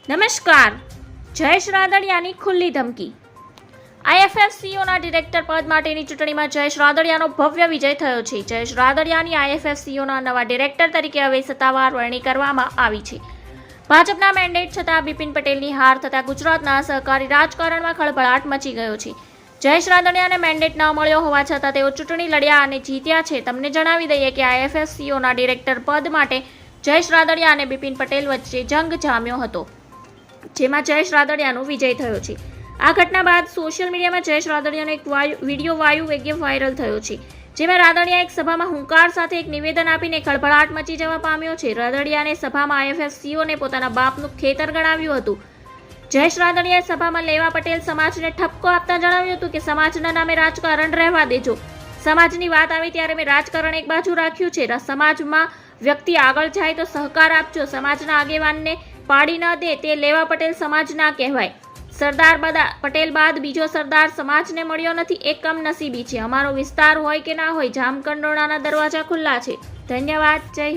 નમસ્કાર. જયેશ રાદડિયાની ખુલ્લી ધમકી. આઈએફએફસીઓના ડિરેક્ટર પદ માટેની ચૂંટણીમાં જયેશ રાદડિયાનો ભવ્ય વિજય થયો છે. જયેશ રાદડિયાની આઈએફએફસીઓના નવા ડિરેક્ટર તરીકે હવે સત્તાવાર વરણી કરવામાં આવી છે. ભાજપના મેન્ડેટ છતાં બિપિન પટેલની હાર થતાં ગુજરાતના સહકારી રાજકારણમાં ખળભળાટ મચી ગયો છે. જયેશ રાદડિયાને મેન્ડેટ ન મળ્યો હોવા છતાં તેઓ ચૂંટણી લડ્યા અને જીત્યા છે. તમને જણાવી દઈએ કે આઈએફએફસીઓના ડિરેક્ટર પદ માટે જયેશ રાદડિયા અને બિપિન પટેલ વચ્ચે જંગ જામ્યો હતો, જેમાં જયેશ રાદડિયાનો વિજય થયો છે. આ ઘટના બાદ સોશિયલ મીડિયામાં જયેશ રાદડિયાનો એક વિડીયો વાયુ વેગે વાયરલ થયો છે, જેમાં રાદડિયા એક સભામાં હુંકાર સાથે એક નિવેદન આપીને ખળભળાટ મચી જવા પામ્યો છે. રાદડિયાને સભામાં આઈએફએફસીઓને પોતાના બાપનું ખેતર ગણાવ્યું હતું. જયેશ રાદડિયાએ સભામાં લેવા પટેલ સમાજને ઠપકો આપતા જણાવ્યું હતું કે સમાજના નામે રાજકારણ રહેવા દેજો. સમાજની વાત આવી ત્યારે મેં રાજકારણ એક બાજુ રાખ્યું છે. સમાજમાં વ્યક્તિ આગળ જાય તો સહકાર આપજો. સમાજના આગેવાનને પાડી ન દે તે લેવા પટેલ સમાજ ના કહેવાય. સરદાર પટેલ બાદ બીજો સરદાર સમાજને મળ્યો નથી એ કમનસીબી છે. અમારો વિસ્તાર હોય કે ના હોય, જામકંડોળાના દરવાજા ખુલ્લા છે. ધન્યવાદ. જય